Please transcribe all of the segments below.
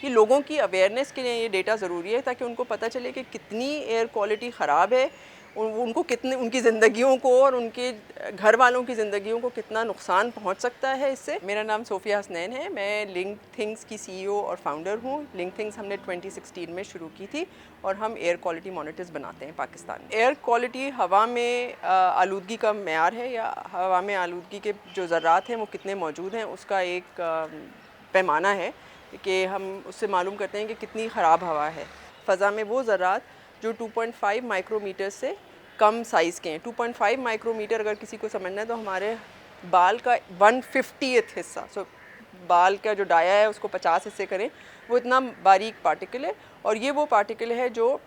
ये लोगों की अवेयरनेस के लिए ये डेटा ज़रूरी है ताकि उनको पता चले कि कितनी एयर क्वालिटी ख़राब है, उनको कितने उनकी ज़िंदगियों को और उनके घर वालों की ज़िंदगियों को कितना नुकसान पहुंच सकता है इससे। मेरा नाम सोफिया हसनैन है, मैं लिंक थिंग्स की सीईओ और फाउंडर हूँ। लिंक थिंग्स हमने 2016 में शुरू की थी और हम एयर क्वालिटी मॉनिटर्स बनाते हैं पाकिस्तान में। एयर क्वालिटी हवा में आलूदगी का मेयार है या हवा में आलूदगी के जो ज़र्रात हैं वो कितने मौजूद हैं, उसका एक पैमाना है कि हम उससे मालूम करते हैं कि कितनी ख़राब हवा है। फ़ज़ा में वो ज़र्रात जो 2.5 माइक्रोमीटर से कम साइज़ के हैं। 2.5 माइक्रोमीटर अगर किसी को समझना है तो हमारे बाल का 1/50 हिस्सा, बाल का जो डाया है उसको 50 हिस्से करें, वो इतना बारीक पार्टिकल है। और ये वो पार्टिकल है जो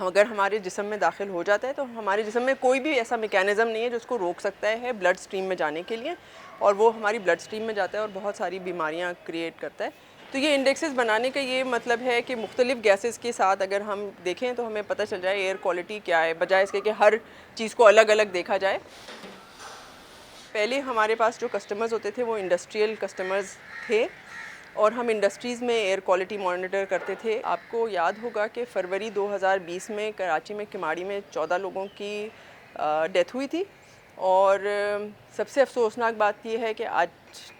अगर हमारे जिस्म में दाखिल हो जाता है तो हमारे जिस्म में कोई भी ऐसा मैकेनिज़्म नहीं है जो उसको रोक सकता है ब्लड स्ट्रीम में जाने के लिए, और वो हमारी ब्लड स्ट्रीम में जाता है और बहुत सारी बीमारियां क्रिएट करता है। तो ये इंडेक्सेस बनाने का ये मतलब है कि मुख्तलिफ़ गैसेस के साथ अगर हम देखें तो हमें पता चल जाए एयर क्वालिटी क्या है, बजाय इसके कि हर चीज़ को अलग अलग देखा जाए। पहले हमारे पास जो कस्टमर्स होते थे वो इंडस्ट्रियल कस्टमर्स थे और हम इंडस्ट्रीज़ में एयर क्वालिटी मॉनिटर करते थे। आपको याद होगा कि फरवरी 2020 में कराची में किमाड़ी में 14 लोगों की डेथ हुई थी, और सबसे अफसोसनाक बात यह है कि आज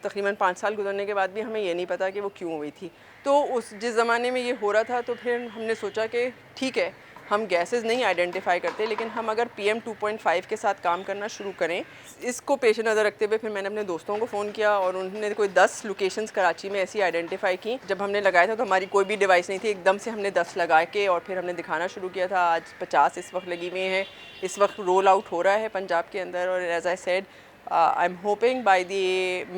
तकरीबन 5 साल गुजरने के बाद भी हमें ये नहीं पता कि वो क्यों हुई थी। तो जिस ज़माने में ये हो रहा था तो फिर हमने सोचा कि ठीक है, हम गैसेस नहीं आइडेंटिफाई करते, लेकिन हम अगर PM 2.5 के साथ काम करना शुरू करें, इसको पेश नज़र रखते हुए फिर मैंने अपने दोस्तों को फ़ोन किया और उन्होंने कोई 10 लोकेशंस कराची में ऐसी आइडेंटिफाई की। जब हमने लगाया था तो हमारी कोई भी डिवाइस नहीं थी, एकदम से हमने 10 लगा के और फिर हमने दिखाना शुरू किया था। आज 50 इस वक्त लगी हुई हैं, इस वक्त रोल आउट हो रहा है पंजाब के अंदर। और as I said, I'm hoping by the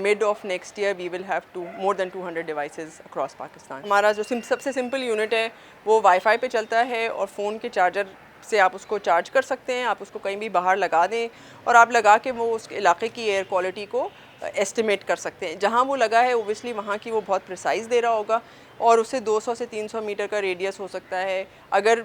mid of next year we will have more than 200 devices across Pakistan. हमारा जो सबसे सिंपल यूनिट है वो वाईफाई पे चलता है और फ़ोन के चार्जर से आप उसको चार्ज कर सकते हैं। आप उसको कहीं भी बाहर लगा दें और आप लगा के वो उस इलाके की एयर क्वालिटी को एस्टिमेट कर सकते हैं। जहाँ वो लगा है ओबियसली वहाँ की वो बहुत प्रिसाइज़ दे रहा होगा और उससे 200 से 300 मीटर का रेडियस हो सकता है। अगर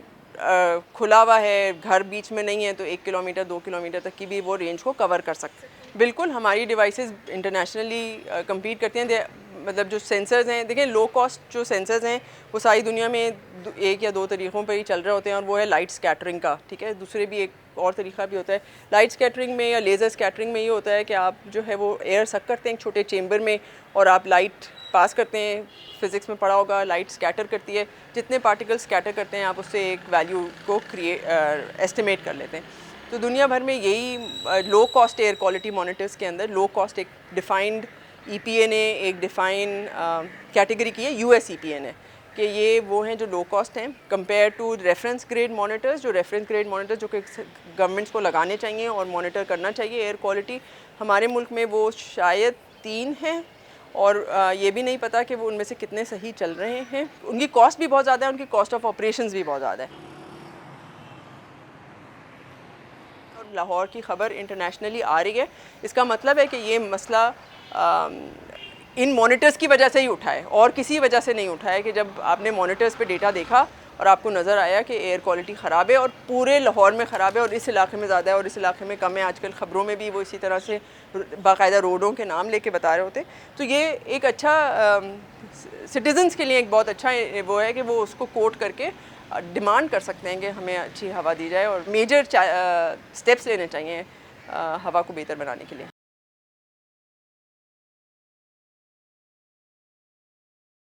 खुला हुआ है, घर बीच में नहीं है, तो 1 किलोमीटर 2 किलोमीटर तक की भी वो रेंज को कवर कर सकते हैं। बिल्कुल, हमारी डिवाइसेस इंटरनेशनली कम्पीट करती हैं। मतलब जो सेंसर्स हैं, देखिए लो कॉस्ट जो सेंसर्स हैं वो सारी दुनिया में एक या दो तरीक़ों पर ही चल रहे होते हैं, और वो है लाइट स्कैटरिंग का। ठीक है, दूसरे भी एक और तरीक़ा भी होता है लाइट स्कैटरिंग में या लेज़र स्कैटरिंग में। ये होता है कि आप जो है वो एयर सक करते हैं एक छोटे चेम्बर में और आप लाइट पास करते हैं। फ़िज़िक्स में पढ़ा होगा, लाइट स्कैटर करती है, जितने पार्टिकल स्कैटर करते हैं आप उससे एक वैल्यू को एस्टिमेट कर लेते हैं। तो दुनिया भर में यही low cost air quality monitors के अंदर लो कॉस्ट एक डिफ़ाइंड EPA ने एक डिफ़ाइन कैटेगरी की है, US EPA ने, कि ये वो हैं जो लो कॉस्ट हैं compare to reference grade monitors. जो रेफरेंस ग्रेड मॉनिटर्स जो कि गवर्नमेंट्स को लगाने चाहिए और मॉनिटर करना चाहिए एयर क्वालिटी, हमारे मुल्क में वो शायद 3 हैं, और ये भी नहीं पता कि वो उनमें से कितने सही चल रहे हैं। उनकी कॉस्ट भी बहुत ज़्यादा है, उनकी कॉस्ट ऑफ ऑपरेशंस भी बहुत ज़्यादा है। और लाहौर की ख़बर इंटरनेशनली आ रही है, इसका मतलब है कि ये मसला इन मॉनिटर्स की वजह से ही उठा है और किसी वजह से नहीं उठा है। कि जब आपने मॉनिटर्स पे डेटा देखा और आपको नज़र आया कि एयर क्वालिटी ख़राब है और पूरे लाहौर में ख़राब है और इस इलाके में ज़्यादा है और इस इलाके में कम है, आजकल ख़बरों में भी वो इसी तरह से बाकायदा रोडों के नाम लेके बता रहे होते, तो ये एक अच्छा सिटीज़न्स के लिए एक बहुत अच्छा वो है कि वो उसको कोट करके डिमांड कर सकते हैं कि हमें अच्छी हवा दी जाए, और मेजर स्टेप्स लेने चाहिए हवा को बेहतर बनाने के लिए।